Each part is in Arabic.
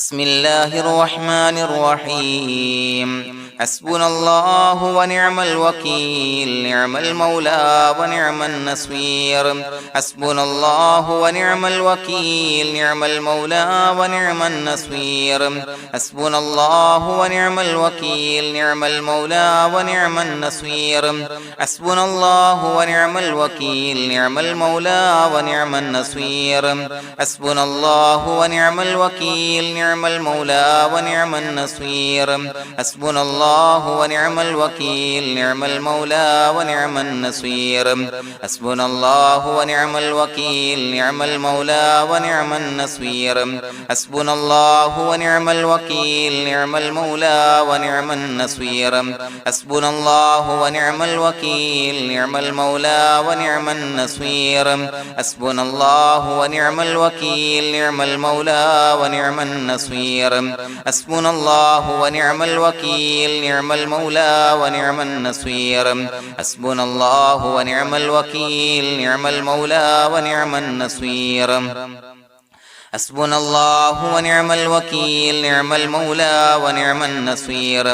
بسم الله الرحمن الرحيم حسبنا الله ونعم الوكيل نعم المولى ونعم النصير حسبنا الله ونعم الوكيل نعم المولى ونعم النصير حسبنا الله ونعم الوكيل نعم المولى ونعم النصير حسبنا الله ونعم الوكيل نعم المولى ونعم النصير حسبنا الله ونعم الوكيل نعم المولى ونعم النصير حسبنا الله ونعم الوكيل نعم المولى ونعم النصير حسبنا الله ونعم الوكيل نعم المولى ونعم النصير حسبنا الله ونعم الوكيل نعم المولى ونعم النصير حسبنا الله ونعم الوكيل نعم المولى ونعم النصير حسبنا الله ونعم الوكيل نعم المولى ونعم النصير حسبنا الله ونعم الوكيل نعم المولى ونعم النصير حسبنا الله ونعم الوكيل نعم المولى ونعم النصير حسبنا الله ونعم الوكيل نعم المولى ونعم النصير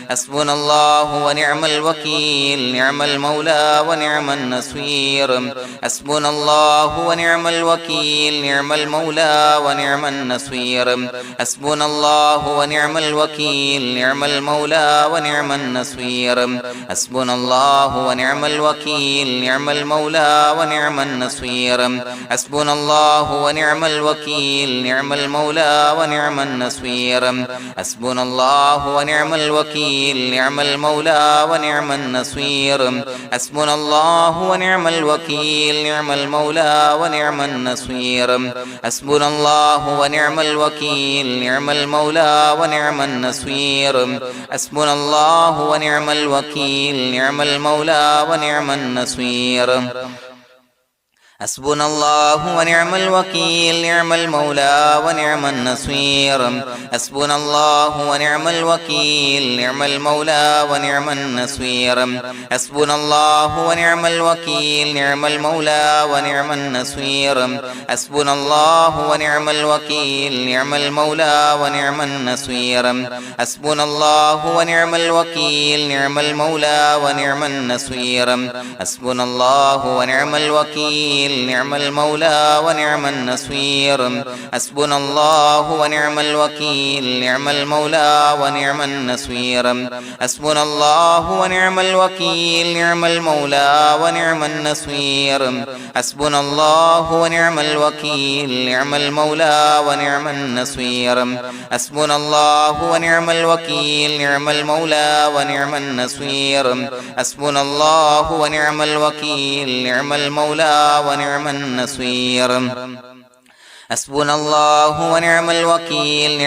حسبنا الله ونعم الوكيل نعم المولى ونعم النصير حسبنا الله ونعم الوكيل نعم المولى ونعم النصير حسبنا الله ونعم الوكيل نعم المولى ونعم النصير حسبنا الله ونعم الوكيل نعم المولى ونعم النصير حسبنا الله ونعم الوكيل نعم المولى ونعم النصير حسبنا الله ونعم الوكيل نعم المولى ونعم النصير حسبنا الله ونعم الوكيل نعم المولى ونعم النصير حسبنا الله ونعم الوكيل نعم المولى ونعم النصير حسبنا الله ونعم الوكيل نعم المولى ونعم النصير حسبنا الله ونعم الوكيل نعم المولى ونعم النصير حسبنا الله ونعم الوكيل نعم المولى ونعم النصير حسبنا الله ونعم الوكيل نعم المولى ونعم النصير حسبنا الله ونعم الوكيل نعم المولى ونعم النصير حسبنا الله ونعم الوكيل نعم المولى ونعم النصير حسبنا الله ونعم الوكيل نعم المولى ونعم النصير حسبنا الله ونعم الوكيل نعم المولى ونعم النصير حسبنا الله ونعم الوكيل نعم المولى ونعم النصير حسبنا الله ونعم الوكيل نعم المولى ونعم النصير حسبنا الله ونعم الوكيل نعم المولى ونعم النصير حسبنا الله ونعم الوكيل نعم المولى ونعم النصير حسبنا الله ونعم الوكيل نعم المولى ونعم النصير حسبنا الله ونعم الوكيل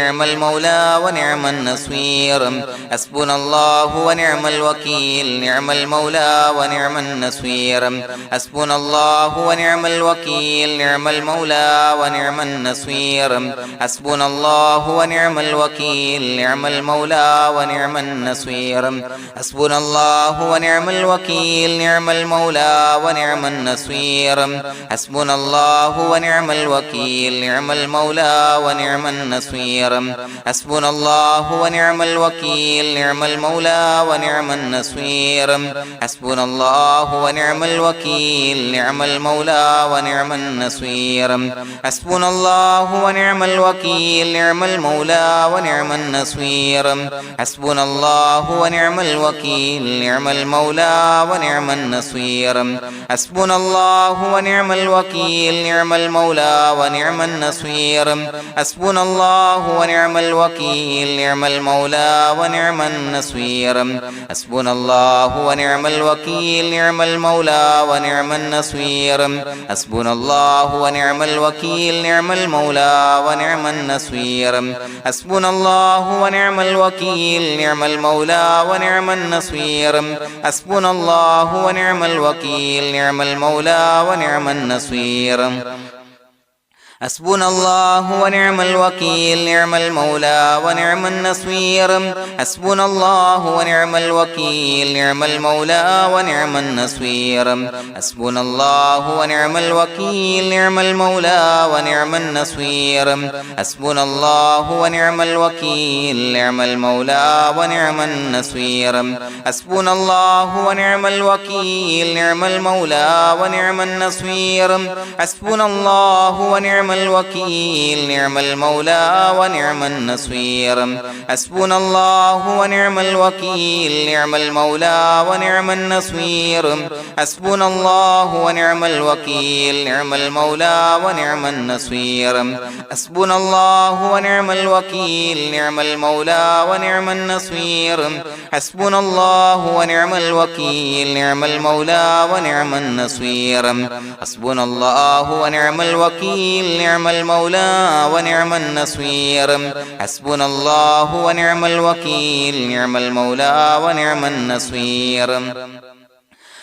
نعم المولى ونعم النصير حسبنا الله ونعم الوكيل نعم المولى ونعم النصير حسبنا الله ونعم الوكيل نعم المولى ونعم النصير حسبنا الله ونعم الوكيل نعم المولى ونعم النصير حسبنا الله ونعم الوكيل نعم المولى ونعم النصير حسبنا الله ونعم الوكيل نعم المولى ونعم النصير حسبنا الله ونعم الوكيل نعم المولى ونعم النصير حسبنا الله ونعم الوكيل نعم المولى ونعم النصير حسبنا الله ونعم الوكيل نعم المولى ونعم النصير حسبنا الله ونعم الوكيل نعم المولى ونعم النصير حسبنا الله ونعم الوكيل نعم المولى ونعم النصير حسبنا الله ونعم الوكيل نعم المولى ونعم النصير حسبنا الله ونعم الوكيل نعم المولى ونعم النصير حسبنا الله ونعم الوكيل نعم المولى ونعم النصير حسبنا الله ونعم الوكيل نعم المولى ونعم النصير حسبنا الله ونعم الوكيل نعم المولى ونعم النصير حسبنا الله ونعم الوكيل نعم المولى ونعم النصير حسبنا الله ونعم الوكيل نعم المولى ونعم النصير حسبنا الله ونعم الوكيل نعم المولى ونعم النصير حسبنا الله ونعم الوكيل نعم المولى ونعم النصير حسبنا الله ونعم الوكيل نعم المولى ونعم النصير حسبنا الله ونعم الوكيل نعم المولى ونعم النصير حسبنا الله ونعم الوكيل نعم المولى ونعم النصير حسبنا الله ونعم الوكيل نعم المولى ونعم النصير حسبنا الله ونعم الوكيل نعم المولى ونعم النصير حسبنا الله ونعم الوكيل نعم المولى ونعم النصير حسبنا الله ونعم الوكيل نعم المولى ونعم النصير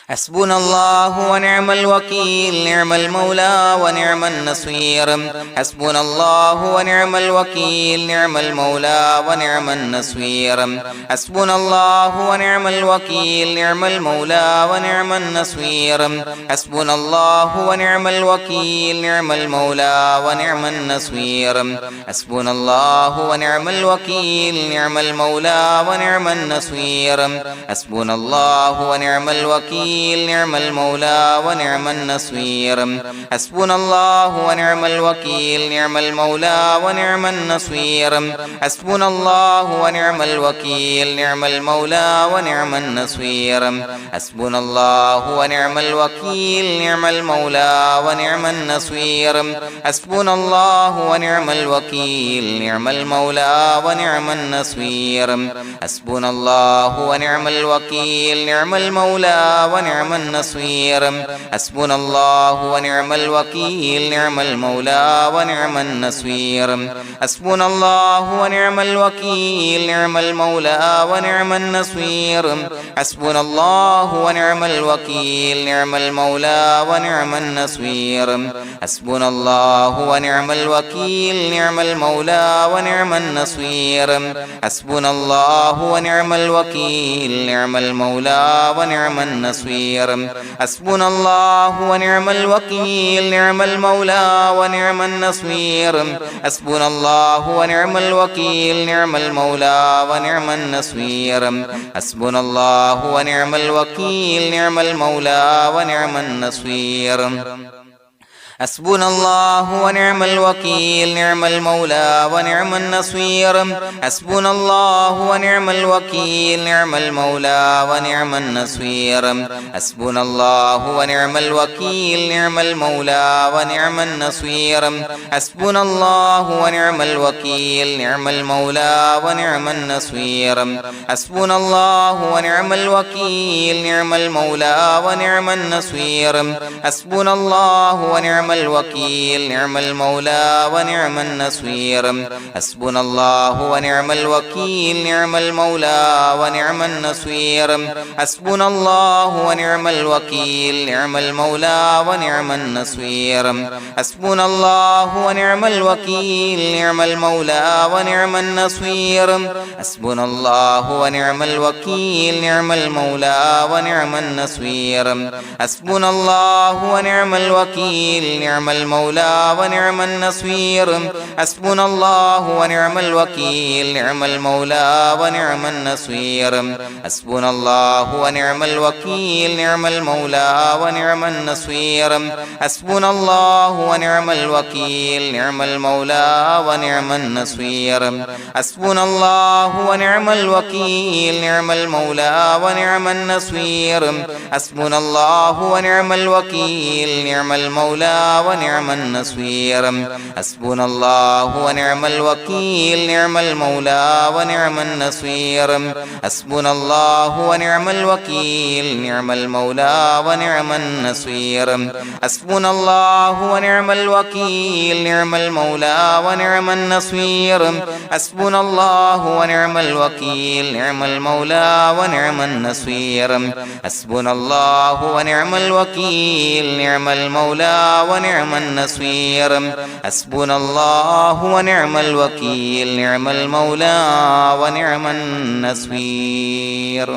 حسبنا الله ونعم الوكيل نعم المولى ونعم النصير حسبنا الله ونعم الوكيل نعم المولى ونعم النصير حسبنا الله ونعم الوكيل نعم المولى ونعم النصير حسبنا الله ونعم الوكيل نعم المولى ونعم النصير حسبنا الله ونعم الوكيل نعم المولى ونعم النصير حسبنا الله ونعم الوكيل نعم المولى ونعم النصير حسبنا الله ونعم الوكيل نعم المولى ونعم النصير حسبنا الله ونعم الوكيل نعم المولى ونعم النصير حسبنا الله ونعم الوكيل نعم المولى ونعم النصير حسبنا الله ونعم الوكيل نعم المولى ونعم النصير حسبنا الله ونعم الوكيل نعم المولى ونعم النصير حسبنا الله ونعم الوكيل نعم المولى ونعم النصير حسبنا الله ونعم الوكيل نعم المولى ونعم النصير حسبنا الله ونعم الوكيل نعم المولى ونعم النصير حسبنا الله ونعم الوكيل نعم المولى ونعم النصير حسبنا الله ونعم الوكيل نعم المولى ونعم النصير حسبنا الله ونعم الوكيل نعم المولى ونعم النصير حسبنا الله ونعم الوكيل نعم المولى ونعم النصير حسبنا الله ونعم الوكيل نعم المولى ونعم النصير حسبنا الله ونعم الوكيل نعم المولى ونعم النصير حسبنا الله ونعم الوكيل نعم المولى ونعم النصير حسبنا الله ونعم الوكيل نعم المولى ونعم النصير حسبنا الله ونعم الوكيل نعم المولى ونعم النصير حسبنا الله ونعم الوكيل نعم المولى ونعم النصير حسبنا الله ونعم الوكيل نعم المولى ونعم النصير حسبنا الله ونعم الوكيل نعم المولى ونعم النصير حسبنا الله ونعم الوكيل نعم المولى ونعم النصير حسبنا الله ونعم الوكيل نعم المولى ونعم النصير حسبنا الله ونعم الوكيل نعم المولى ونعم النصير حسبنا الله ونعم الوكيل نعم المولى ونعم النصير حسبنا الله ونعم الوكيل نعم المولى ونعم النصير حسبنا الله ونعم الوكيل نعم المولى ونعم النصير حسبنا الله ونعم الوكيل نعم المولى ونعم النصير حسبنا الله ونعم الوكيل نعم المولى ونعم النصير حسبنا الله ونعم الوكيل نعم المولى ونعم النصير حسبنا الله ونعم الوكيل نعم المولى ونعم النصير حسبنا الله ونعم الوكيل نعم المولى ونعم النصير حسبنا الله ونعم الوكيل نعم المولى ونعم النصير حسبنا الله ونعم الوكيل نعم المولى ونعم النصير حسبنا الله ونعم الوكيل نعم المولى ونعم النصير حسبنا الله ونعم الوكيل نعم المولى ونعم النصير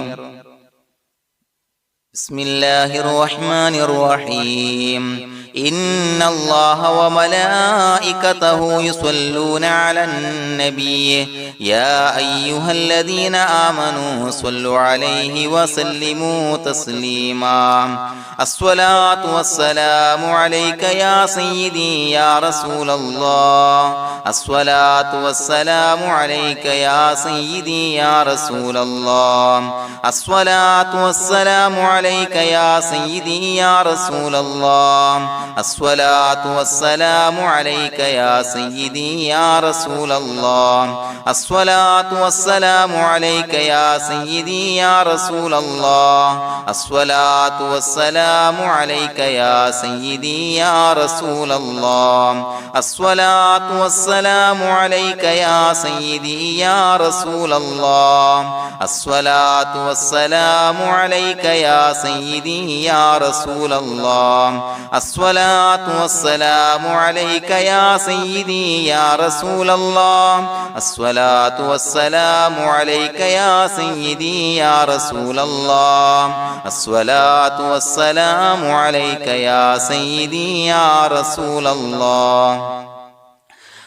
بسم الله الرحمن الرحيم إن الله وملائكته يصلون على النبي يا أيها الذين آمنوا صلوا عليه وسلموا تسليما الصلاة والسلام عليك يا سيدي يا رسول الله الصلاة والسلام عليك يا سيدي يا رسول الله الصلاة والسلام عليك يا سيدي يا رسول الله الصلاة والسلام عليك يا سيدي يا رسول الله الصلاة والسلام عليك يا سيدي يا رسول الله الصلاة والسلام عليك يا سيدي يا رسول الله الصلاة والسلام عليك يا سيدي يا رسول الله الصلاة والسلام عليك يا سيدي يا رسول الله الصلاة والسلام عليك يا سيدي يا رسول الله الصلاة والسلام عليك يا سيدي يا رسول الله الصلاة والسلام عليك يا سيدي يا رسول الله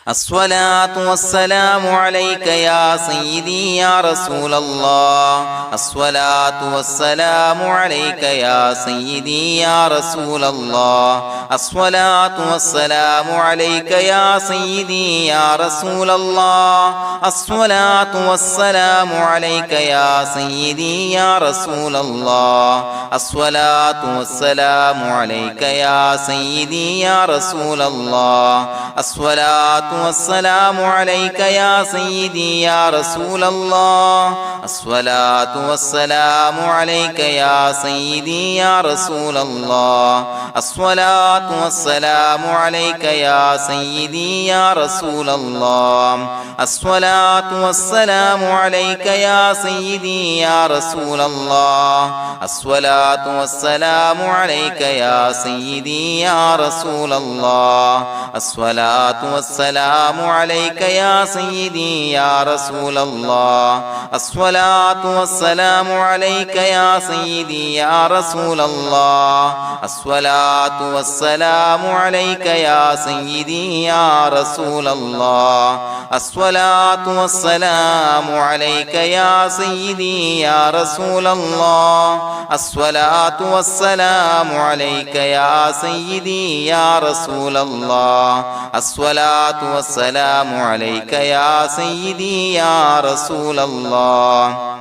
الصلاة والسلام عليك يا سيدي يا رسول الله الصلاة والسلام عليك يا سيدي يا رسول الله الصلاة والسلام عليك يا سيدي يا رسول الله الصلاة والسلام عليك يا سيدي يا رسول الله الصلاة والسلام عليك يا سيدي يا رسول الله الصلاة والسلام عليك يا سيدي يا رسول الله الصلاة والسلام عليك يا سيدي يا رسول الله الصلاة والسلام عليك يا سيدي يا رسول الله الصلاة والسلام عليك يا سيدي يا رسول الله الصلاة والسلام عليك يا سيدي يا رسول الله الصلاة والسلام عليك يا سيدي يا رسول الله الصلاة والسلام عليك يا سيدي يا رسول الله الصلاة والسلام عليك يا سيدي يا رسول الله الصلاة والسلام عليك يا سيدي يا رسول الله الصلاة والسلام عليك يا سيدي يا رسول الله الصلاة والسلام عليك يا سيدي يا رسول الله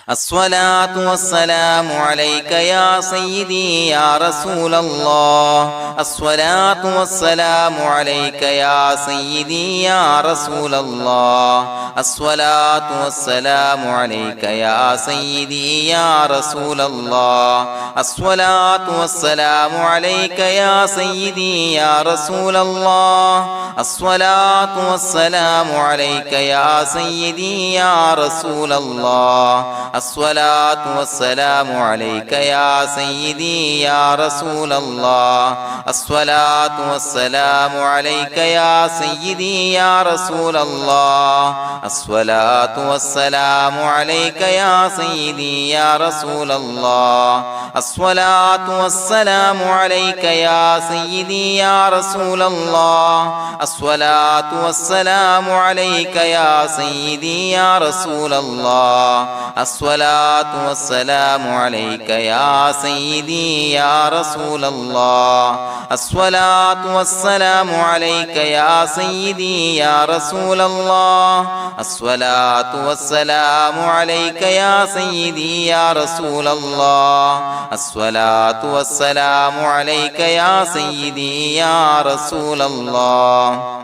الصلاة والسلام عليك يا سيدي يا رسول الله الصلاة والسلام عليك يا سيدي يا رسول الله الصلاة والسلام عليك يا سيدي يا رسول الله الصلاة والسلام عليك يا سيدي يا رسول الله الصلاة والسلام عليك يا سيدي يا رسول الله الصلاة والسلام عليك يا سيدي يا رسول الله الصلاة والسلام عليك يا سيدي يا رسول الله الصلاة والسلام عليك يا سيدي يا رسول الله الصلاة والسلام عليك يا سيدي يا رسول الله الصلاة والسلام عليك يا سيدي يا رسول الله الصلاة والسلام عليك يا سيدي يا رسول الله الصلاة والسلام عليك يا سيدي يا رسول الله الصلاة والسلام عليك يا سيدي يا رسول الله الصلاة والسلام عليك يا سيدي يا رسول الله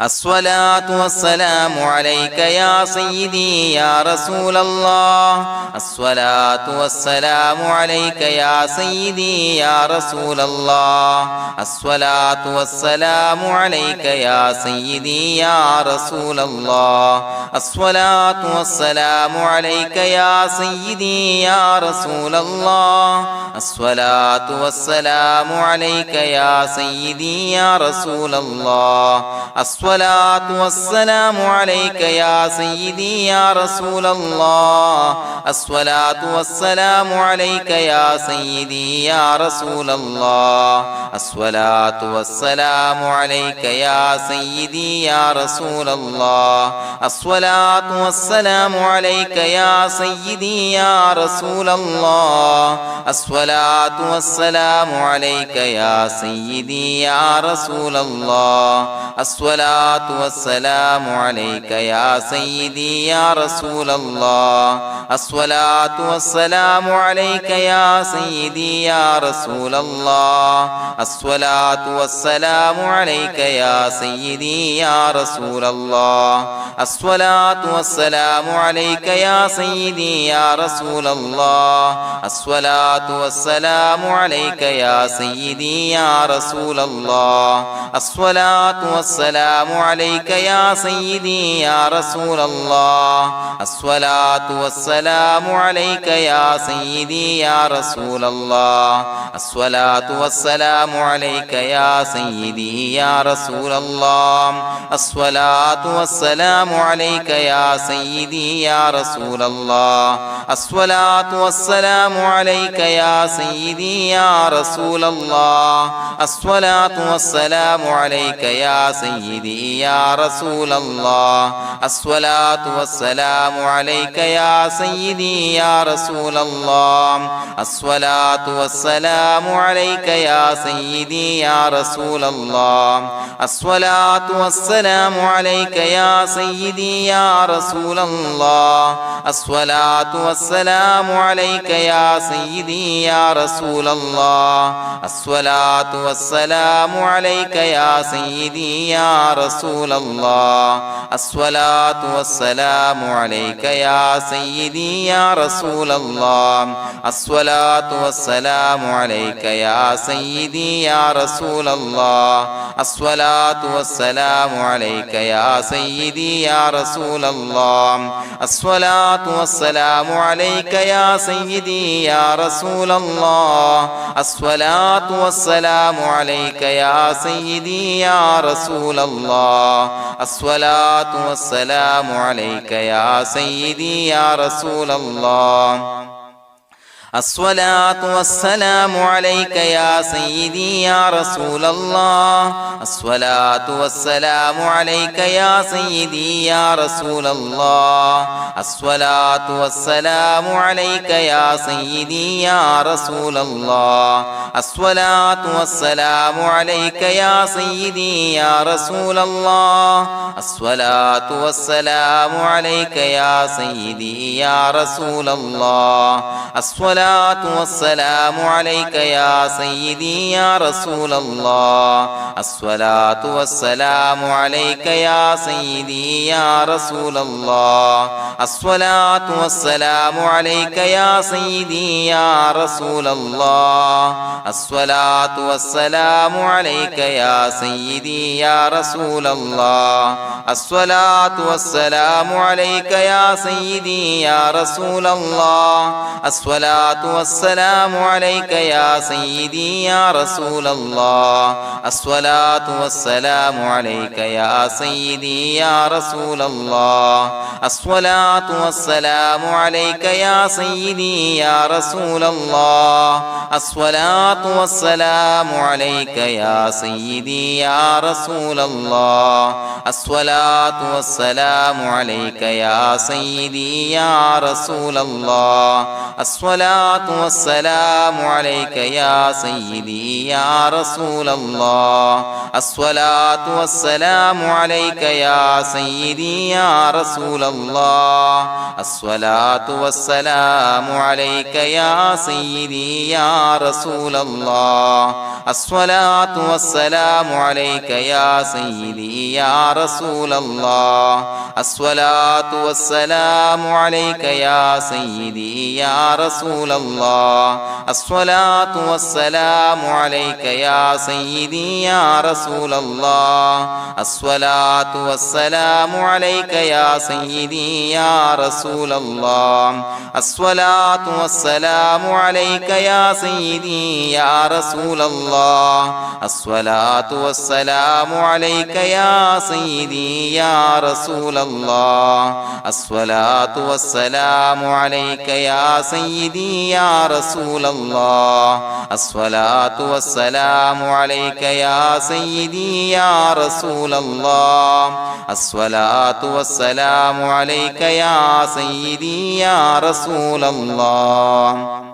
الصلاة والسلام عليك يا سيدي يا رسول الله الصلاة والسلام عليك يا سيدي يا رسول الله الصلاة والسلام عليك يا سيدي يا رسول الله الصلاة والسلام عليك يا سيدي يا رسول الله الصلاة والسلام عليك يا سيدي يا رسول الله الصلاة والسلام عليك يا سيدي يا رسول الله الصلاة والسلام عليك يا سيدي يا رسول الله الصلاة والسلام عليك يا سيدي يا رسول الله الصلاة والسلام عليك يا سيدي يا رسول الله الصلاة والسلام عليك يا سيدي يا رسول الله الصلاة والسلام عليك يا سيدي يا رسول الله الصلاة والسلام عليك يا سيدي يا رسول الله الصلاة والسلام عليك يا سيدي يا رسول الله الصلاة والسلام عليك يا سيدي يا رسول الله الصلاة والسلام عليك يا سيدي يا رسول الله الصلاة والسلام عليك يا سيدي يا رسول الله الصلاة والسلام عليك يا سيدي يا رسول الله الصلاة والسلام عليك يا سيدي يا رسول الله الصلاة والسلام عليك يا سيدي يا رسول الله الصلاة والسلام عليك يا سيدي يا رسول الله الصلاة والسلام عليك يا سيدي يا رسول الله الصلاة والسلام عليك يا سيدي يا رسول الله الصلاة والسلام عليك يا سيدي يا رسول الله الصلاة والسلام عليك يا سيدي يا رسول الله الصلاة والسلام عليك يا سيدي يا رسول الله الصلاة والسلام عليك يا سيدي يا رسول الله الصلاة والسلام عليك يا سيدي يا رسول الله الصلاة والسلام عليك يا سيدي يا رسول الله الصلاة والسلام عليك يا سيدي يا رسول الله الصلاة والسلام عليك يا سيدي يا رسول الله الصلاة والسلام عليك يا سيدي يا رسول الله الصلاة والسلام عليك يا سيدي يا رسول الله الصلاة والسلام عليك يا سيدي يا رسول الله الصلاة والسلام عليك يا سيدي يا رسول الله الصلاة والسلام عليك يا سيدي يا رسول الله الصلاة والسلام عليك يا سيدي يا رسول الله الصلاة والسلام عليك يا سيدي يا رسول الله الصلاة والسلام عليك يا سيدي يا رسول الله الصلاة والسلام عليك يا سيدي يا رسول الله الصلاة والسلام عليك يا سيدي يا رسول الله الصلاة والسلام عليك يا سيدي يا رسول الله الصلاة والسلام عليك يا سيدي يا رسول الله الصلاة والسلام عليك يا سيدي يا رسول الله الصلاة والسلام عليك يا سيدي يا رسول الله الصلاة والسلام عليك يا سيدي يا رسول الله الصلاة والسلام عليك يا سيدي يا رسول الله الصلاة والسلام عليك يا سيدي يا رسول الله الصلاة الصلاة والسلام عليك يا سيدي يا رسول الله الصلاة والسلام عليك يا سيدي يا رسول الله الصلاة والسلام عليك يا سيدي يا رسول الله الصلاة والسلام عليك يا سيدي يا رسول الله الصلاة والسلام عليك يا سيدي يا رسول الله الصلاة والسلام عليك يا سيدي يا رسول الله الصلاة والسلام عليك يا سيدي يا رسول الله الصلاة والسلام عليك يا سيدي يا رسول الله الصلاة والسلام عليك يا سيدي يا رسول الله الصلاة والسلام عليك يا سيدي يا رسول الله الصلاة والسلام عليك يا سيدي يا رسول الله الصلاة والسلام عليك يا سيدي يا رسول الله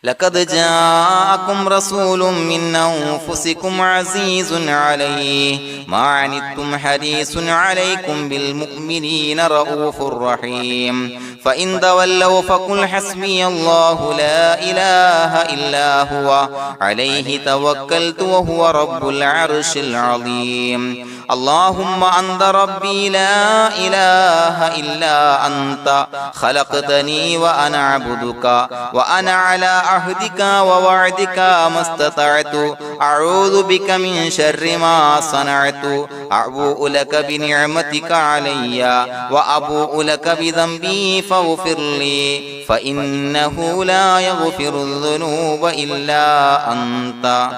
لقد جاءكم رسول من أنفسكم عزيز عليه ما عنتم حريص عليكم بالمؤمنين رؤوف رحيم فإن تولوا فقل حسبي الله لا إله إلا هو عليه توكلت وهو رب العرش العظيم اللهم أنت ربي لا إله إلا أنت خلقتني وأنا عبدك وأنا على عهدك ووعدك ما استطعت أعوذ بك من شر ما صنعت أبوء لك بنعمتك علي وأبوء لك بذنبي فاغفر لي فإنه لا يغفر الذنوب إلا أنت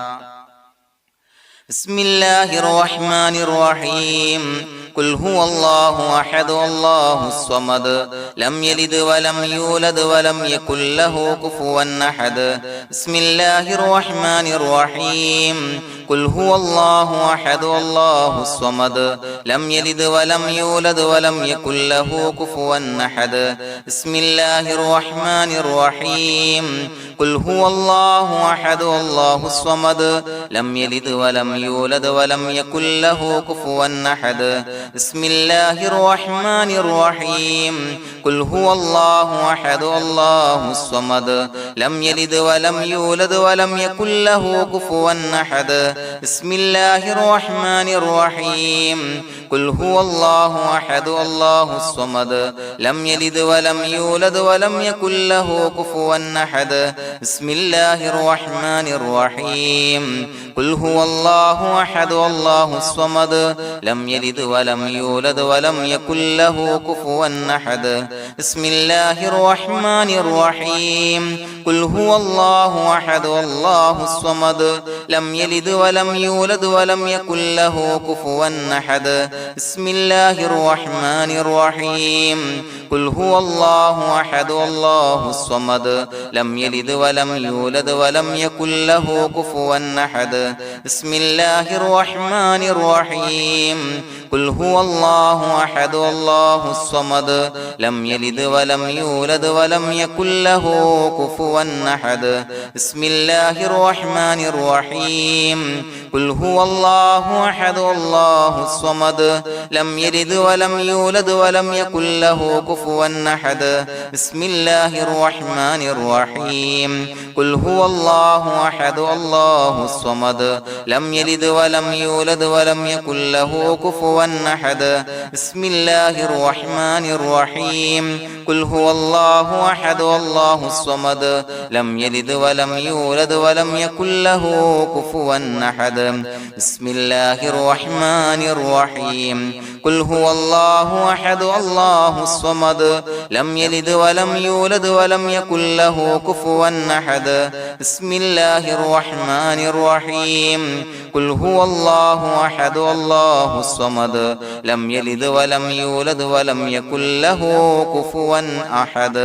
بسم الله الرحمن الرحيم قل هو الله أحد الله الصمد لم يلد ولم يولد ولم يكن له كفوا أحد بسم الله الرحمن الرحيم قل هو الله أحد الله الصمد لم يلد ولم يولد ولم يكن له كفوا أحد بسم الله الرحمن الرحيم قل هو الله أحد الله الصمد لم يلد ولم يولد ولم يكن له كفوا أحد بسم الله الرحمن الرحيم قل هو الله أحد الله الصمد لم يلد ولم يولد ولم يكن له كفوا أحد بسم الله الرحمن الرحيم قل هو الله أحد الله الصمد لم يلد ولم يولد ولم يكن له كفوا أحد بسم الله الرحمن الرحيم قل هو الله أحد الله الصمد لم يلد ولم يولد ولم يكن له كفوا أحد بسم الله الرحمن الرحيم قل هو الله أحد الله الصمد لم يلد ولم يولد ولم يكن له كفوا أحد بسم الله الرحمن الرحيم قل هو الله أحد الله الصمد لم يلد ولم يولد ولم يكن له كفوا أحد بسم الله الرحمن الرحيم قل هو الله أحد الله الصمد لم يلد ولم يولد ولم يكن له كفوا أحد بسم الله الرحمن الرحيم قل هو الله أحد الله الصمد لم يلد ولم يولد ولم يكن له كفوا أحد بسم الله الرحمن الرحيم قل هو الله أحد الله الصمد لم يلد ولم يولد ولم يكن له كفوا أحد بسم الله الرحمن الرحيم قل هو الله أحد الله الصمد لم يلد ولم يولد ولم يكن له كفوا أحد بسم الله الرحمن الرحيم قل هو الله أحد الله الصمد لم يلد ولم يولد ولم يكن له كفوا أحد بسم الله الرحمن الرحيم قل هو الله أحد الله الصمد لم يلد ولم يولد ولم يكن له كفوا أحد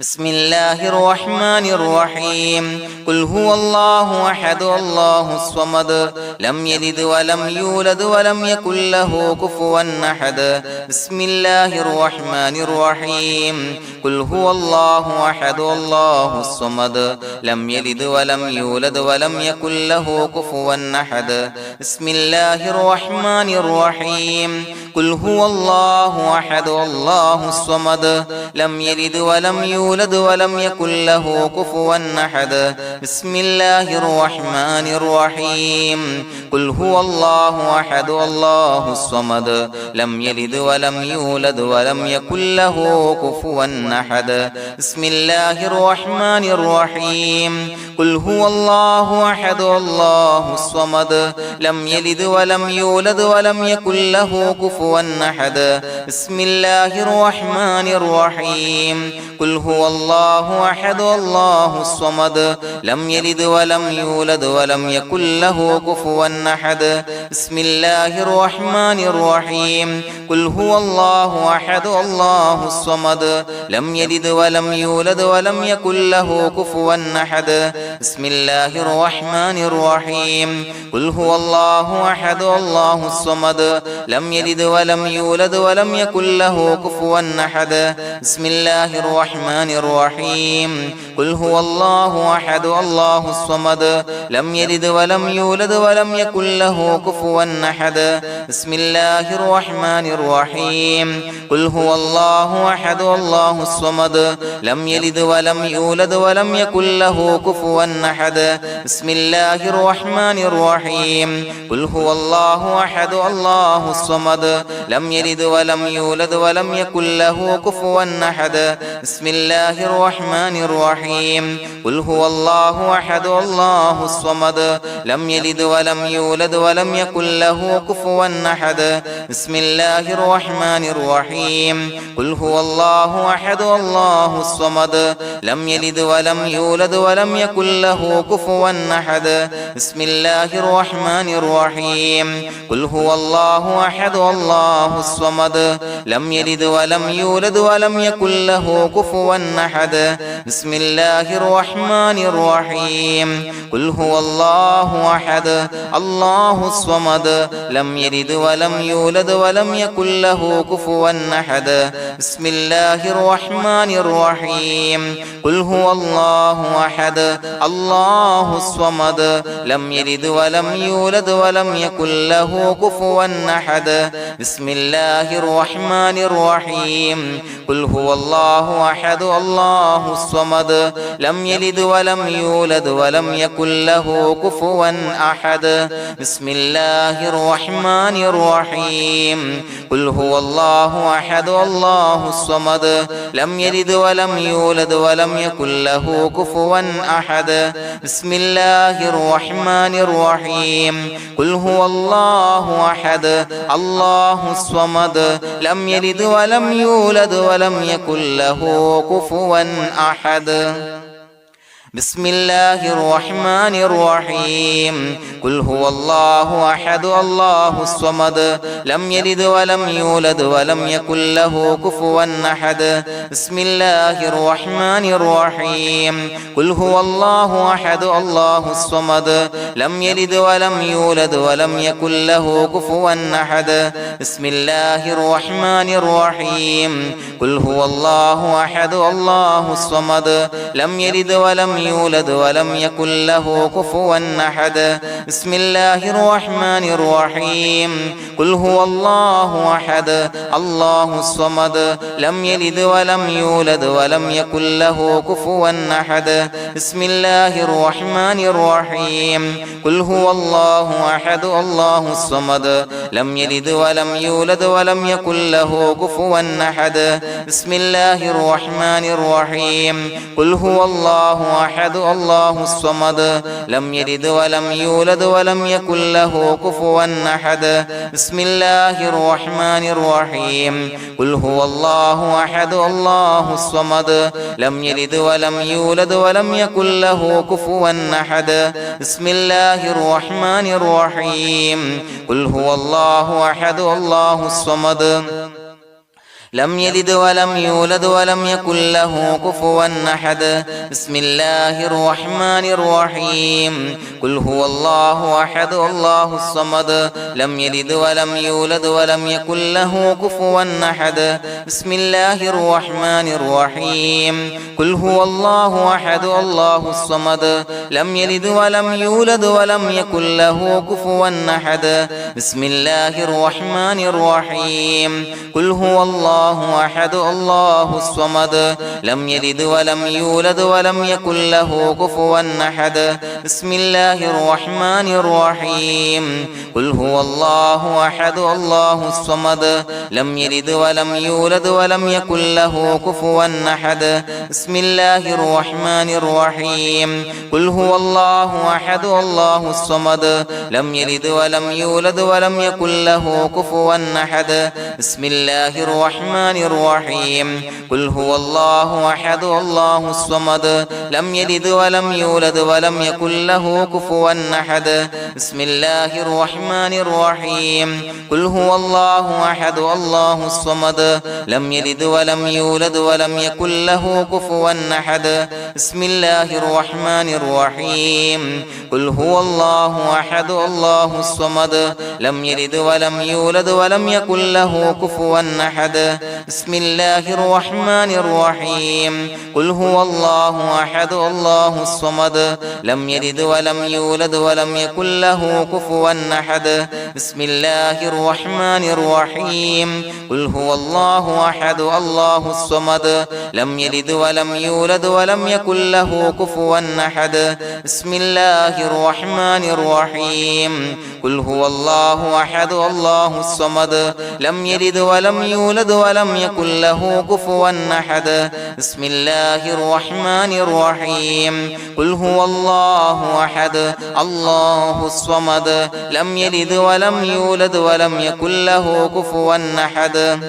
بسم الله الرحمن الرحيم قل هو الله أحد الله الصمد لم يلد ولم يولد ولم يكن له كفوا أحد بسم الله الرحمن الرحيم قل هو الله أحد الله الصمد لم يلد ولم يولد ولم يكن له كفوا أحد بسم الله الرحمن الرحيم قل هو الله أحد الله الصمد لم يلد ولم يولد ولم يكن له كفوا أحد بسم الله الرحمن الرحيم قل هو الله أحد الله الصمد لم يلد ولم يولد ولم يكن له كفوا أحد بسم الله الرحمن الرحيم قل هو الله أحد الله الصمد لم يلد ولم يولد ولم يكن له كفوا أحد بسم الله الرحمن الرحيم قل هو الله أحد الله الصمد لم يلد ولم يولد ولم يكن له كفوا أحد بسم الله الرحمن الرحيم قل هو الله أحد الله الصمد لم يلد ولم يولد ولم يكن له كفوا أحد بسم الله الرحمن الرحيم قل هو الله أحد الله الصمد لم يلد ولم يولد ولم يكن له كفوا أحد بسم الله الرحمن الرحيم قل هو الله أحد الله الصمد لم يلد ولم يولد ولم يكن له كفوا أحد بسم الله الرحمن الرحيم قل هو الله أحد الله الصمد لم يلد ولم يولد ولم يكن له كفوا أحد بسم الله الرحمن الرحيم قل هو الله أحد الله الصمد لم يلد ولم يولد ولم يكن له كفوا أحد بسم الله الرحمن الرحيم قل هو الله أحد الله الصمد لم يلد ولم يولد ولم يكن له كفوا أحد بسم الله الرحمن الرحيم قل هو الله أحد الله الصمد لم يلد ولم يولد ولم يكن له كفوا أحد بسم الله الرحمن الرحيم قل هو الله أحد الله الصمد لم يلد ولم يولد ولم يكن له كفوا أحد بسم الله الرحمن الرحيم قل هو الله أحد الله الصمد لم يلد ولم يولد ولم يكن له كفوا أحد بسم الله الرحمن الرحيم قل هو الله أحد الله الصمد لم يلد ولم يولد ولم يكن له كفوا أحد بسم الله الرحمن الرحيم قل هو الله أحد الله الصمد لم يلد ولم يولد ولم يكن له كفوا أحد بسم الله الرحمن الرحيم قل هو الله أحد الله الصمد لم يلد ولم يولد ولم يكن له كفوا أحد بسم الله الرحمن الرحيم قل هو الله أحد الله الصمد لم يلد ولم يولد ولم يكن له كفوا أحد بسم الله الرحمن الرحيم قل هو الله أحد الله الصمد لم يلد ولم يولد ولم يكن له كفوا أحد بسم الله الرحمن الرحيم قل هو الله أحد الله الصمد لم يلد ولم يولد ولم يكن له كفوا أحد بسم الله الرحمن الرحيم قل هو الله أحد الله الصمد لم يلد ولم يولد ولم يكن له كفوا أحد بسم الله الرحمن الرحيم قل هو الله أحد الله الصمد لم يلد ولم يولد ولم يكن له كفوا أحد بسم الله الرحمن الرحيم قل هو الله أحد الله الصمد لم يلد ولم يولد ولم يكن له كفوا أحد بسم الله الرحمن الرحيم قل هو الله أحد الله الصمد لم يلد ولم يولد ولم يكن له كفوا أحد بسم الله الرحمن الرحيم قل هو الله أحد الله الصمد لم يلد ولم يولد ولم يكن له كفوا أحد بسم الله الرحمن الرحيم قل هو الله أحد الله الصمد لم يلد ولم يولد ولم يكن له كفوا أحد بسم الله الرحمن الرحيم قل هو الله أحد الله الصمد لم يلد ولم يولد ولم يكن له كفوا أحد بسم الله الرحمن الرحيم قل هو الله أحد الله الصمد لم يلد ولم يولد ولم يكن له كفوا أحد بسم الله الرحمن الرحيم قل هو الله أحد الله الصمد لم يلد ولم يولد ولم يكن له كفوا أحد بسم الله الرحمن الرحيم قل هو الله أحد الله الصمد لم يلد ولم يولد ولم يكن له كفوا أحد بسم الله الرحمن الرحيم قل هو الله أحد الله الصمد لم يلد ولم يولد ولم يكن له كفوا أحد بسم الله الرحمن الرحيم قل هو الله أحد الله الصمد لم يلد ولم يولد ولم يكن له كفوا أحد بسم الله الرحمن الرحيم قل هو الله أحد الله الصمد لم يلد ولم يولد ولم يكن له كفوا أحد بسم الله الرحمن الرحيم قل هو الله أحد الله الصمد لم يلد ولم يولد ولم يكن له كفوا أحد بسم الله الرحمن الرحيم قل هو الله أحد الله الصمد لم يلد ولم يولد ولم يكن له كفوا أحد بسم الله الرحمن الرحيم قل هو الله أحد الله الصمد لم يلد ولم يولد ولم يكن له كفوا أحد بسم الله الرحمن الرحيم قل هو الله أحد الله الصمد لم يلد ولم يولد ولم يكن له كفوا أحد بسم الله الرحمن الرحيم قل هو الله أحد الله الصمد لم يلد ولم يولد ولم يكن له كفوا أحد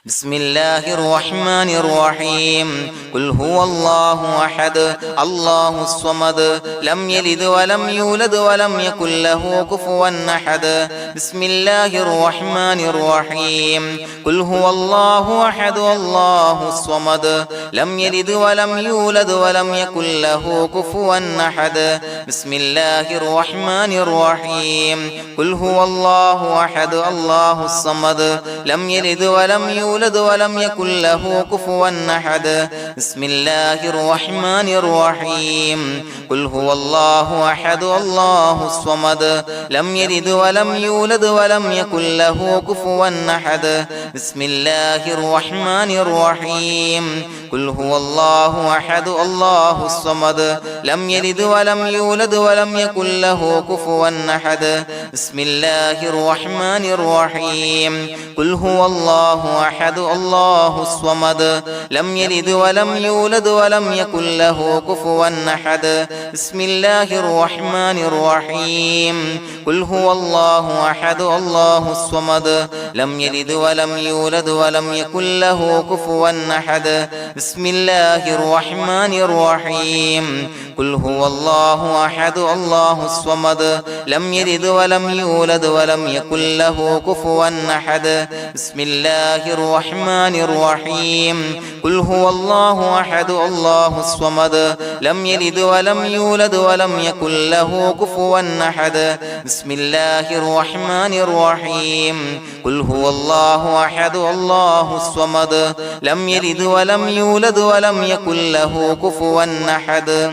بسم الله الرحمن الرحيم قل هو الله أحد الله الصمد لم يلد ولم يولد ولم يكن له كفوا أحد بسم الله الرحمن الرحيم قل هو الله أحد الله الصمد لم يلد ولم يولد ولم يكن له كفوا أحد بسم الله الرحمن الرحيم قل هو الله أحد الله الصمد لم يلد ولم يولد ولم يكن له كفوا أحد بسم الله الرحمن الرحيم قل هو الله أحد الله الصمد لم يلد ولم يولد ولم يكن له كفوا أحد بسم الله الرحمن الرحيم قل هو الله أحد الله الصمد لم يلد ولم يولد ولم يكن له كفوا أحد بسم الله الرحمن الرحيم قل هو الله أحد الله الصمد لم يلد ولم يولد ولم يكن له كفوا أحد بسم الله الرحمن الرحيم قل هو الله أحد الله الصمد لم يلد ولم يولد ولم يكن له كفوا أحد بسم الله الرحمن الرحيم قل هو الله أحد الله الصمد لم يلد ولم يولد ولم يكن له كفوا أحد بسم الله الرحمن الرحيم قل هو الله أحد الله الصمد لم يلد ولم يولد ولم يكن له كفوا أحد بسم الله الرحمن الرحيم قل هو الله أحد الله الصمد لم يلد ولم يولد ولم يكن له كفوا أحد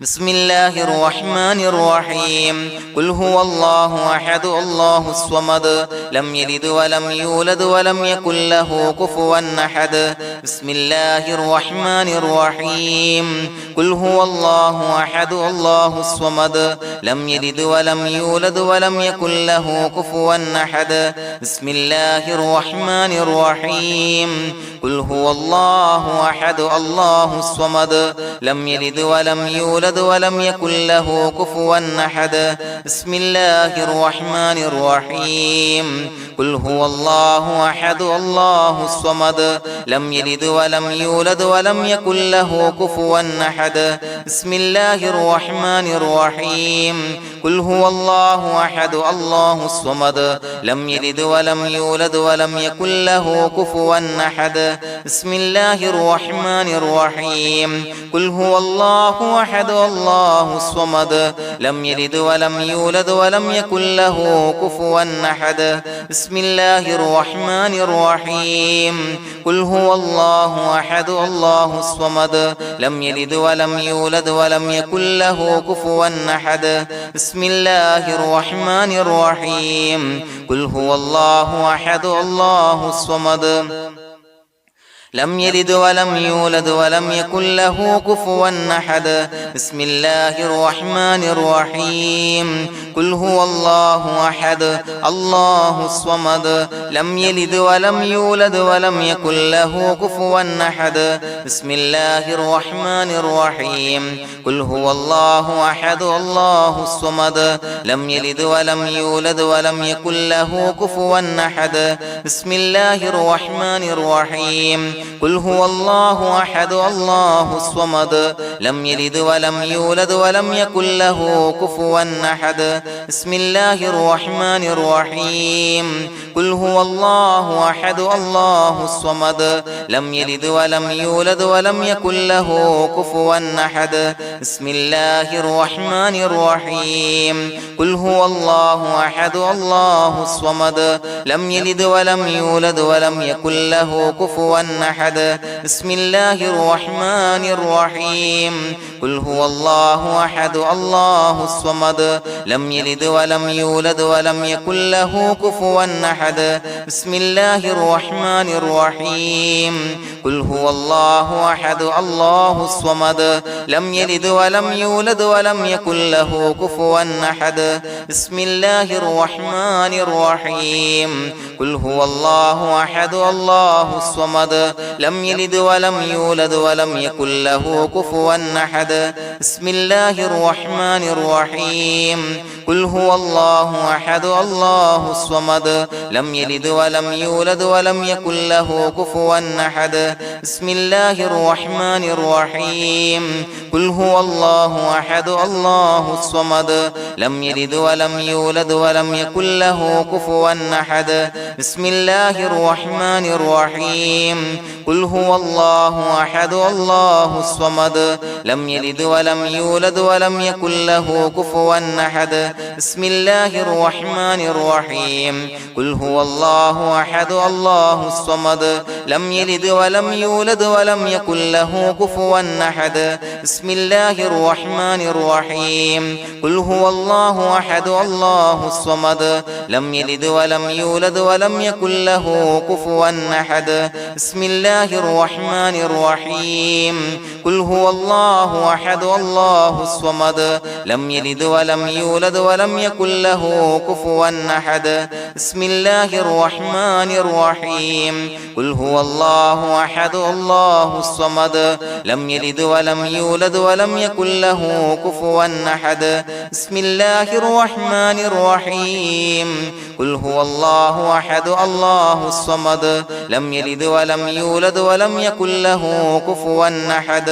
بسم الله الرحمن الرحيم قل هو الله أحد الله الصمد لم يلد ولم يولد ولم يكن له كفوا أحد بسم الله الرحمن الرحيم قل هو الله أحد الله الصمد لم يلد ولم يولد ولم يكن له كفوا أحد بسم الله الرحمن الرحيم قل هو الله أحد الله الصمد لم يلد ولم يولد يولد ولم يكن له كفوا أحد بسم الله الرحمن الرحيم قل هو الله أحد الله الصمد لم يلد ولم يولد ولم يكن له كفوا أحد بسم الله الرحمن الرحيم قل هو الله أحد الله الصمد لم يلد ولم يولد ولم يكن له كفوا أحد بسم الله الرحمن الرحيم قل هو الله أحد الله الصمد لم يلد ولم يولد ولم يكن له كفوا أحد بسم الله الرحمن الرحيم قل هو الله أحد الله الصمد لم يلد ولم يولد ولم يكن له كفوا أحد بسم الله الرحمن الرحيم قل هو الله أحد الله الصمد لم يلد ولم يولد ولم يكن له كفوا أحد بسم الله الرحمن الرحيم قل هو الله أحد الله الصمد لم يلد ولم يولد ولم يكن له كفوا أحد بسم الله الرحمن الرحيم قل هو الله أحد الله الصمد لم يلد ولم يولد ولم يكن له كفوا أحد بسم الله الرحمن الرحيم قل هو الله أحد الله الصمد لم يلد ولم يولد ولم يكن له كفوا أحد بسم الله الرحمن الرحيم قل هو الله أحد الله الصمد لم يلد ولم يولد ولم يكن له كفوا أحد بسم الله الرحمن الرحيم قل هو الله أحد الله الصمد لم يلد ولم يولد ولم يكن له كفوا أحد بسم الله الرحمن الرحيم قل هو الله أحد الله الصمد لم يلد ولم يولد ولم يكن له كفوا أحد بسم الله الرحمن الرحيم قل هو الله أحد الله الصمد لم يلد ولم يولد ولم يكن له كفوا أحد بسم الله الرحمن الرحيم قل هو الله أحد الله الصمد لم يلد ولم يولد ولم يكن له كفوا أحد بسم الله الرحمن الرحيم قل هو الله أحد الله الصمد لم يلد ولم يولد ولم يكن له كفوا أحد بسم الله الرحمن الرحيم قل هو الله أحد الله الصمد لم يلد ولم يولد ولم يكن له كفوا أحد بسم الله الرحمن الرحيم قل هو الله أحد الله الصمد لم يلد ولم يولد ولم يكن له كفوا أحد بسم الله الرحمن الرحيم قل هو الله أحد الله الصمد لم يلد ولم يولد ولم يكن له كفوا أحد بسم الله الرحمن الرحيم قل هو الله أحد الله الصمد لم يلد ولم يولد ولم يكن له كفوا أحد بسم الله الرحمن الرحيم قل هو الله أحد الله الصمد لم يلد ولم يولد ولم يكن له كفوا أحد بسم الله الرحمن الرحيم قل هو الله أحد الله الصمد لم يلد ولم يولد ولم يكن له كفوا أحد بسم الله الرحمن الرحيم قل هو الله أحد الله الصمد لم يلد ولم يولد ولم يكن له كفوا أحد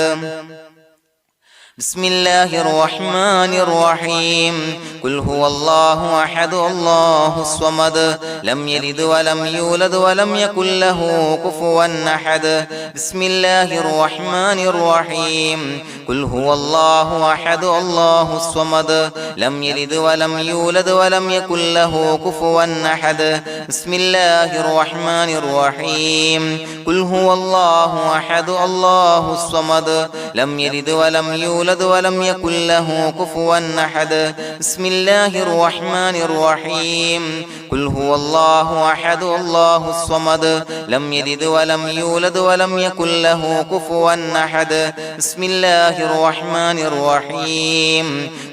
بسم الله الرحمن الرحيم قل هو الله أحد الله الصمد لم يلد ولم يولد ولم يكن له كفوا أحد بسم الله الرحمن الرحيم قل هو الله أحد الله الصمد لم يلد ولم يولد ولم يكن له كفوا أحد بسم الله الرحمن الرحيم قل هو الله أحد الله الصمد لم يلد ولم يولد ولم يكن له كفوا أحد بسم الله الرحمن الرحيم قل هو الله أحد الله الصمد لم يلد ولم يولد ولم يكن له كفوا أحد بسم الله الرحمن الرحيم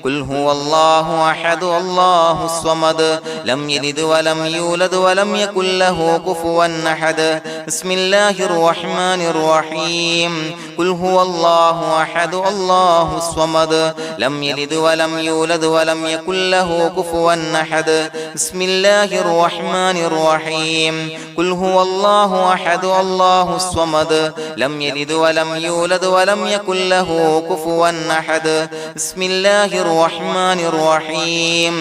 قل هو الله أحد الله الصمد لم يلد ولم يولد ولم يكن له كفوا أحد بسم الله الرحمن الرحيم قل هو الله أحد الله الصمد لم يلد ولم يولد ولم يكن له كفوا أحد بسم الله الرحمن الرحيم قل هو الله أحد الله الصمد لم يلد ولم يولد ولم يكن له كفوا أحد بسم الله الرحمن الرحيم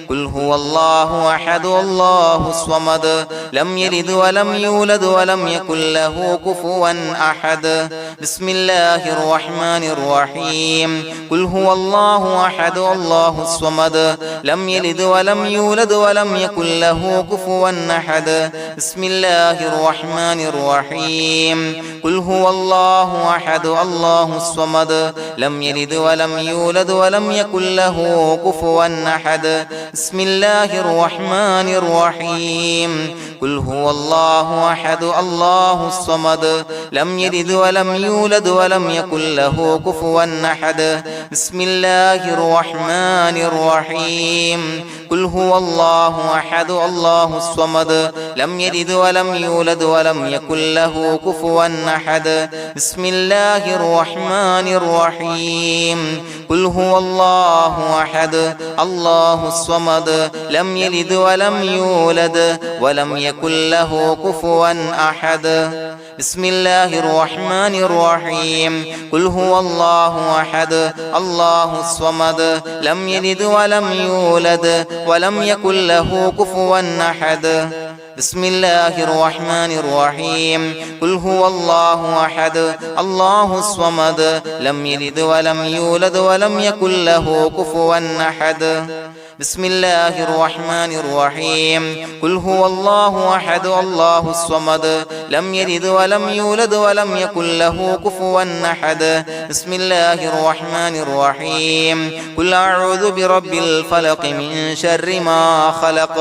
قل هو الله أحد الله الصمد لم يلد ولم يولد ولم يكن له كفوا أحد بسم الله الرحمن الرحيم قل هو الله أحد الله الصمد لم يلد ولم يولد ولم يكن له كفوا أحد بسم الله الرحمن الرحيم قل هو الله أحد الله الصمد لم يلد ولم يولد ولم يكن له كفوا أحد بسم الله الرحمن الرحيم قل هو الله أحد الله الصمد لم يلد ولم يولد ولم يكن له كفوا أحد بسم الله الرحمن الرحيم قل هو الله أحد الله الصمد لم يلد ولم يولد ولم يكن له كفوا أحد بسم الله الرحمن الرحيم قل هو الله أحد الله الصمد لم يلد ولم يولد ولم يكن له كفوا أحد بسم الله الرحمن الرحيم قل هو الله أحد الله الصمد لم يلد ولم يولد ولم يكن له كفوا أحد بسم الله الرحمن الرحيم قل هو الله أحد الله الصمد لم يلد ولم يولد ولم يكن له كفوا أحد بسم الله الرحمن الرحيم قل هو الله أحد الله الصمد لم يلد ولم يولد ولم يكن له كفوا أحد بسم الله الرحمن الرحيم قل أعوذ برب الفلق من شر ما خلق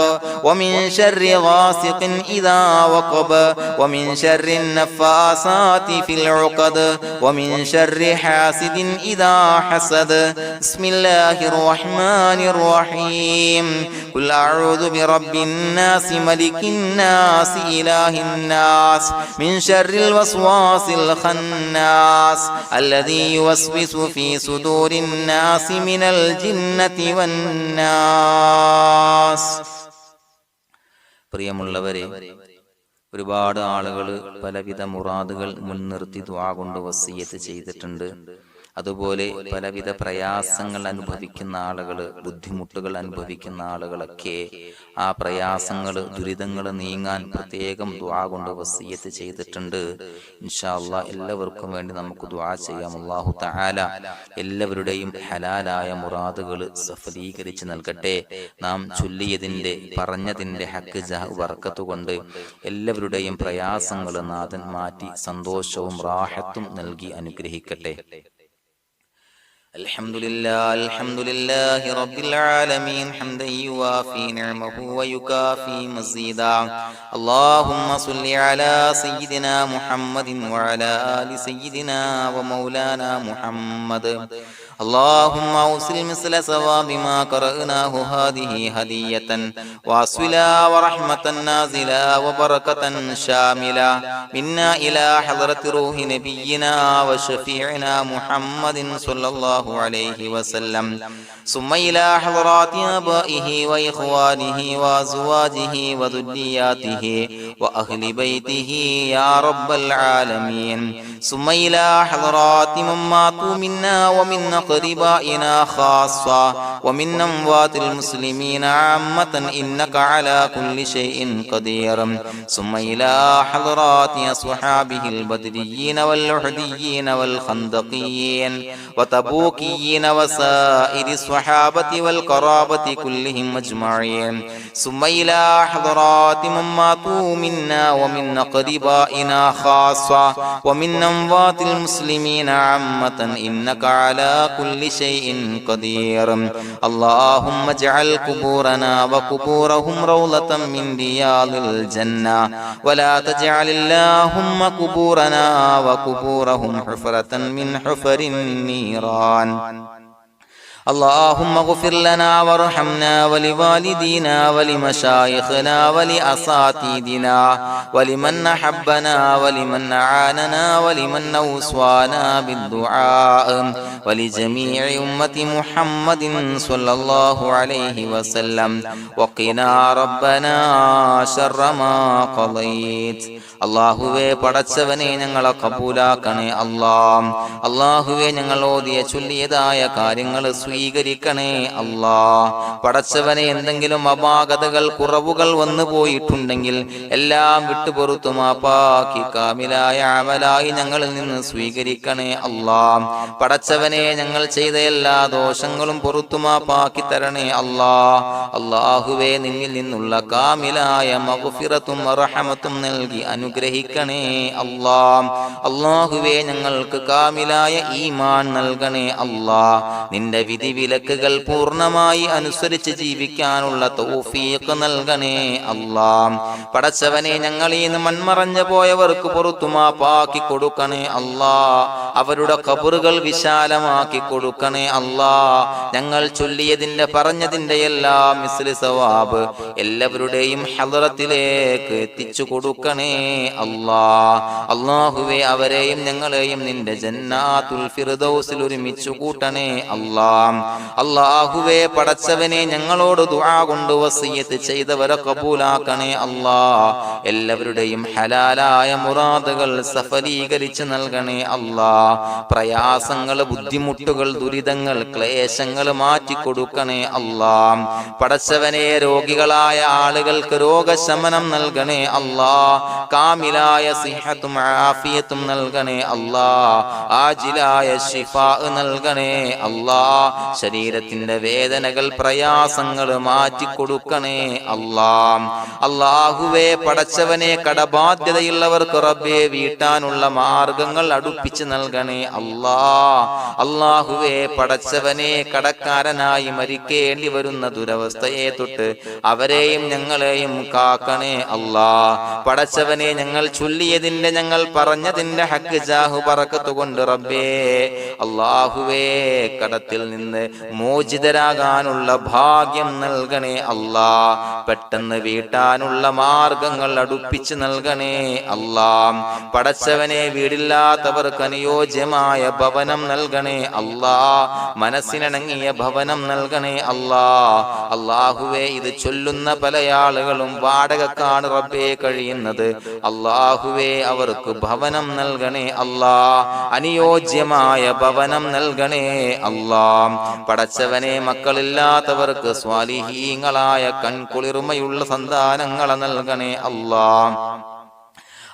ومن شر غاسق إذا وقب ومن شر النفاثات في العقد ومن شر حاسد إذا حسد بسم الله الرحمن الرحيم قل أعوذ برب الناس ملك الناس إله الناس من شر الوسواس الخناس الذي يوسوس في صدور الناس من الجنة والناس. പ്രിയമുള്ളവരെ, ഒരുപാട് ആളുകൾ പലവിധ മുറാദുകൾ മുൻനിർത്തി ദുആ കൊണ്ട് വസിയ്യത്ത് ചെയ്തിട്ടുണ്ട്. അതുപോലെ പലവിധ പ്രയാസങ്ങൾ അനുഭവിക്കുന്ന ആളുകൾ, ബുദ്ധിമുട്ടുകൾ അനുഭവിക്കുന്ന ആളുകളൊക്കെ ആ പ്രയാസങ്ങൾ, ദുരിതങ്ങൾ നീങ്ങാൻ പ്രത്യേകം ദുആ കൊണ്ട് വസിയ്യത്ത് ചെയ്തിട്ടുണ്ട്. ഇൻഷാ അല്ലാഹ് എല്ലാവർക്കും വേണ്ടി നമുക്ക് ദുആ ചെയ്യാം. അല്ലാഹു തആല എല്ലാവരുടെയും ഹലാലായ മുറാദുകൾ സഫലീകരിച്ച് നൽകട്ടെ. നാം ചൊല്ലിയതിന്റെ, പറഞ്ഞതിന്റെ ഹക്ക് ജാഹ് ബർക്കത്ത് കൊണ്ട് എല്ലാവരുടെയും പ്രയാസങ്ങൾ നാഥൻ മാറ്റി സന്തോഷവും റാഹത്തും നൽകി അനുഗ്രഹിക്കട്ടെ. الحمد لله رب العالمين حمدا يوافي نعمه ويكافي مزيدا. اللهم صل على سيدنا محمد وعلى آل سيدنا ومولانا محمد. اللهم أوصل مثل ثواب ما قرأناه هذه هدية واصلا ورحمة نازلا وبركة شاملة منا إلى حضرة روح نبينا وشفيعنا محمد صلى الله عليه وسلم، ثم إلى حضرات آبائه وإخوانه وأزواجه وذرياته وأهل بيته يا رب العالمين، ثم إلى حضرات من ماتوا منا ومن أقربائنا خاصة ومن أموات المسلمين عامة إنك على كل شيء قدير، ثم إلى حضرات أصحابه البدريين والأحديين والخندقيين وتبوكيين وسائر الصحابة والقرابة كلهم أجمعين، ثم إلى حضرات من ماتوا منا ومن أقربائنا خاصة ومن أموات المسلمين عامة إنك على كل شيء قدير اللهم اجعل قبورنا وقبورهم روضة من رياض الجنة ولا تجعل اللهم قبورنا وقبورهم حفرة من حفر النيران اللهم اغفر لنا وارحمنا ولوالدينا ولمشايخنا ولأساتذتنا ولمن أحبنا ولمن أعاننا ولمن أوصانا بالدعاء ولجميع أمة محمد صلى الله عليه وسلم وقنا ربنا شر ما قضيت അള്ളാഹുവേ പടച്ചവനെ ഞങ്ങളെ കബൂലാക്കണേ അല്ലാഹ്. അള്ളാഹുവേ ഞങ്ങൾ ഓതിയ ചൊല്ലിയതായ കാര്യങ്ങൾ സ്വീകരിക്കണേ അല്ലാഹ്. പടച്ചവനെ എന്തെങ്കിലും അപാകതകൾ കുറവുകൾ വന്നു പോയിട്ടുണ്ടെങ്കിൽ എല്ലാം വിട്ടുപുറത്തു മാപ്പാക്കി കാമിലായ അമലായി ഞങ്ങളിൽ നിന്ന് സ്വീകരിക്കണേ അല്ലാഹ്. പടച്ചവനെ ഞങ്ങൾ ചെയ്ത എല്ലാ ദോഷങ്ങളും പുറത്തു മാപ്പാക്കി തരണേ അല്ലാഹ്. അള്ളാഹുവേ നിന്നിൽ നിന്നുള്ള കാമിലായ മഗ്ഫിറത്തും റഹമത്തും നൽകി അനുഗ്രഹിക്കണേ അല്ലാഹ്. അല്ലാഹുവേ ഞങ്ങൾക്ക് കാമിലായ ഈമാൻ നൽകണേ അല്ലാഹ്. നിന്റെ വിധി വിലക്കുകൾ പൂർണ്ണമായി അനുസരിച്ച് ജീവിക്കാനുള്ള തൗഫീഖ് നൽകണേ അല്ലാഹ്. പടച്ചവനെ ഞങ്ങളിൽ നിന്ന് മൺമറഞ്ഞു പോയവർക്ക് പുറത്തു മാപ്പാക്കി കൊടുക്കണേ അല്ലാഹ്. അവരുടെ ഖബറുകൾ വിശാലമാക്കി കൊടുക്കണേ അല്ലാഹ്. ഞങ്ങൾ ചൊല്ലിയതിന്റെ പറഞ്ഞതിന്റെ എല്ലാം മിസ്ലി സവാബ് എല്ലാവരുടെയും ഹളറത്തിലേക്ക് എത്തിച്ചു കൊടുക്കണേ അല്ലാഹ്. അല്ലാഹുവേ അവരെയും ഞങ്ങളെയും നിന്റെ ജന്നാത്തുൽ ഫിർദൗസിൽ ഒരുമിച്ചു കൂട്ടണേ അല്ലാഹ്. അല്ലാഹുവേ പടച്ചവനെ ഞങ്ങളോട് ദുആ കൊണ്ട് വസിയത്ത് ചെയ്തവരെ കബൂലാക്കണേ അല്ലാഹ്. എല്ലാവരുടെയും ഹലാലായ മുറാദുകൾ സഫലീകരിച്ച് നൽകണേ അല്ലാഹ്. പ്രയാസങ്ങൾ, ബുദ്ധിമുട്ടുകൾ, ദുരിതങ്ങൾ, ക്ലേശങ്ങൾ മാറ്റിക്കൊടുക്കണേ അല്ലാഹ്. പടച്ചവനെ രോഗികളായ ആളുകൾക്ക് രോഗശമനം നൽകണേ അല്ലാഹ്. കാമിലായ സിഹത്തും ആഫിയത്തും നൽകണേ അല്ലാഹ്. ആജിലായ ശിഫാ നൽകണേ അല്ലാഹ്. ശരീരത്തിന്റെ വേദനകൾ, പ്രയാസങ്ങൾ മാറ്റിക്കൊടുക്കണേ അല്ലാഹ്. അല്ലാഹുവേ പടച്ചവനെ കടബാധ്യതയുള്ളവർക്ക് റബ്ബേ വീട്ടാനുള്ള മാർഗങ്ങൾ അടുപ്പിച്ച് നൽകണേ അല്ലാഹ്. അല്ലാഹുവേ പടച്ചവനെ കടക്കാരനായി മരിക്കേണ്ടി വരുന്ന ദുരവസ്ഥയെ തൊട്ട് അവരെയും ഞങ്ങളെയും കാക്കണേ അല്ലാഹ്. പടച്ചവനെ ഞങ്ങൾ ചൊല്ലിയതിന്റെ, ഞങ്ങൾ പറഞ്ഞതിന്റെ ഹക്ക് ജാഹു ബറക്കത്ത് കൊണ്ട് റബ്ബേ അല്ലാഹുവേ കടത്തിൽ നിന്ന് മോചിതരാകാനുള്ള ഭാഗ്യം നൽകണേ അല്ലാഹ്. പെട്ടെന്ന് വീട്ടാനുള്ള മാർഗങ്ങൾ അടുപ്പിച്ച് നൽകണേ അല്ലാഹ്. പടച്ചവനെ വീടില്ലാത്തവർക്ക് അനുയോജ്യമായ ഭവനം നൽകണേ അല്ലാഹ്. മനസ്സിനിണങ്ങിയ ഭവനം നൽകണേ അല്ലാഹ്. അല്ലാഹുവേ ഇത് ചൊല്ലുന്ന പല ആളുകളും വാടകക്കാണ് റബ്ബേ കഴിയുന്നത്. അല്ലാഹുവേ അവർക്ക് ഭവനം നൽകണേ അല്ലാഹ്. അനുയോജ്യമായ ഭവനം നൽകണേ അല്ലാഹ്. പടച്ചവനെ മക്കളില്ലാത്തവർക്ക് സ്വാലിഹീങ്ങളായ കൺകുളിർമയുള്ള സന്താനങ്ങളെ നൽകണേ അല്ലാഹ്.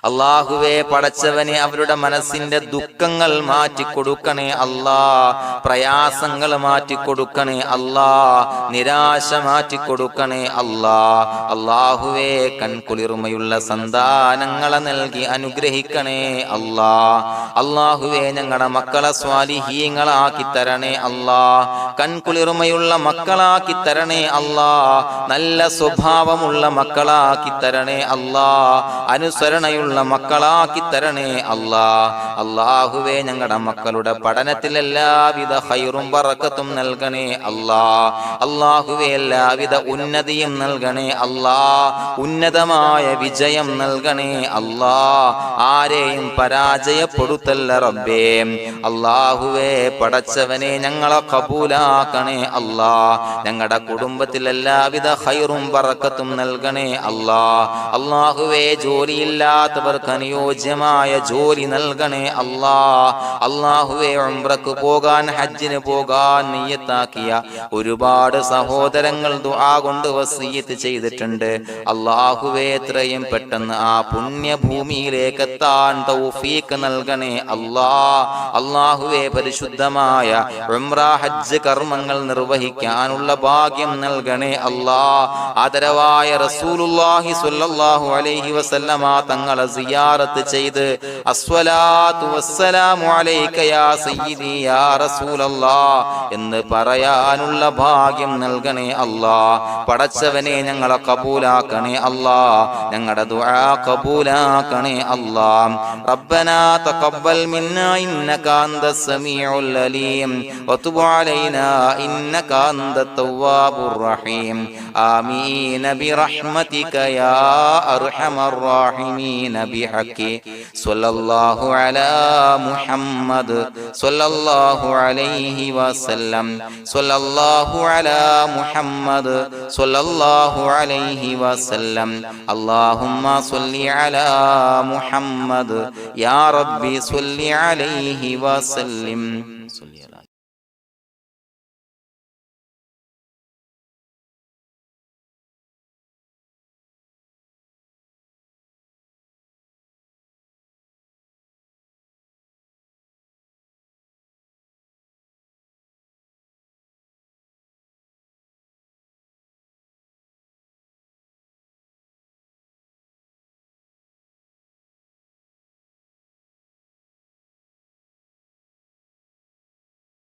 അല്ലാഹുവേ പടച്ചവനെ അവരുടെ മനസ്സിന്റെ ദുഃഖങ്ങൾ മാറ്റിക്കൊടുക്കണേ അല്ലാഹ്. പ്രയാസങ്ങൾ മാറ്റിക്കൊടുക്കണേ അല്ലാഹ്. നിരാശ മാറ്റിക്കൊടുക്കണേ അല്ലാഹ്. അല്ലാഹുവേ കൺകുളിർമയുള്ള സന്താനങ്ങളെ നൽകി അനുഗ്രഹിക്കണേ അല്ലാഹ്. അല്ലാഹുവേ ഞങ്ങളുടെ മക്കളെ സ്വാലിഹീങ്ങളാക്കി തരണേ അല്ലാഹ്. കൺകുളിർമയുള്ള മക്കളാക്കി തരണേ അല്ലാഹ്. നല്ല സ്വഭാവമുള്ള മക്കളാക്കി തരണേ അല്ലാഹ്. അനുസരണയുള്ള മക്കളാക്കി തരണേ അല്ലാഹ്. അല്ലാഹുവേ ഞങ്ങളുടെ മക്കളുടെ പഠനത്തിൽ എല്ലാവിധ ഖൈറും ബറക്കത്തും നൽകണേ അല്ലാഹ്. അല്ലാഹുവേ എല്ലാവിധ ഉന്നതിയും നൽകണേ അല്ലാഹ്. ഉന്നതമായ വിജയം നൽകണേ അല്ലാഹ്. ആരെയും പരാജയപ്പെടുത്തല്ല റബ്ബേ. അല്ലാഹുവേ പടച്ചവനെ ഞങ്ങളെ കബൂലാക്കണേ അല്ലാഹ്. ഞങ്ങളുടെ കുടുംബത്തിൽ എല്ലാവിധ ഖൈറും ബറക്കത്തും നൽകണേ അല്ലാഹ്. അല്ലാഹുവേ ജോലിയില്ലാത്ത അനുയോജ്യമായ ജോലി നൽകണേ അല്ലാഹ്. അല്ലാഹുവേ ഉംറക്ക് പോകാൻ, ഹജ്ജിന് പോകാൻ നിയ്യത്താക്കിയ ഒരുപാട് സഹോദരങ്ങൾ ദുആ കൊണ്ട് വസിയത്ത് ചെയ്തിട്ടുണ്ട്. അല്ലാഹുവേ എത്രയും പെട്ടെന്ന് ആ പുണ്യഭൂമിയിലേക്ക് എത്താൻ തൗഫീഖ് നൽകണേ അല്ലാഹ്. അല്ലാഹുവേ പരിശുദ്ധമായ ഉംറ ഹജ്ജ് കർമ്മങ്ങൾ നിർവഹിക്കാനുള്ള ഭാഗ്യം നൽകണേ അല്ലാഹ്. ആദരവായ റസൂലുള്ളാഹി സ്വല്ലല്ലാഹു അലൈഹി വസല്ലമ തങ്ങളെ സിയാറത്ത് ചെയ്ത് അസ്സലാത്തു വസ്സലാമു അലൈക യാ സയ്യിദി യാ റസൂലല്ലാഹ് എന്ന് പറയാനുള്ള ഭാഗ്യം നൽകണേ അല്ലാഹ്. പടച്ചവനെ ഞങ്ങളെ കബൂലാക്കണേ അല്ലാഹ്, ഞങ്ങളുടെ ദുആ കബൂലാക്കണേ അല്ലാഹ്. റബ്ബനാ തഖബ്ബൽ മിന്നാ ഇന്നക അന്തസ് സമീഉൽ അലീം വതുബ് അലൈനാ ഇന്നക അന്തത് തവ്വാബുർ റഹീം. ആമീൻ ബിറഹ്മതിക യാ അർഹമർ റഹീമീൻ ബിഹഖി സ്വല്ലല്ലാഹു അലാ മുഹമ്മദ് സ്വല്ലല്ലാഹു അലൈഹി വസല്ലം സ്വല്ലല്ലാഹു അലാ മുഹമ്മദ് സ്വല്ലല്ലാഹു അലൈഹി വസല്ലം. അല്ലാഹുമ്മ സ്വല്ലി അലാ മുഹമ്മദ് യാ റബ്ബി സ്വല്ലി അലൈഹി വസല്ലം.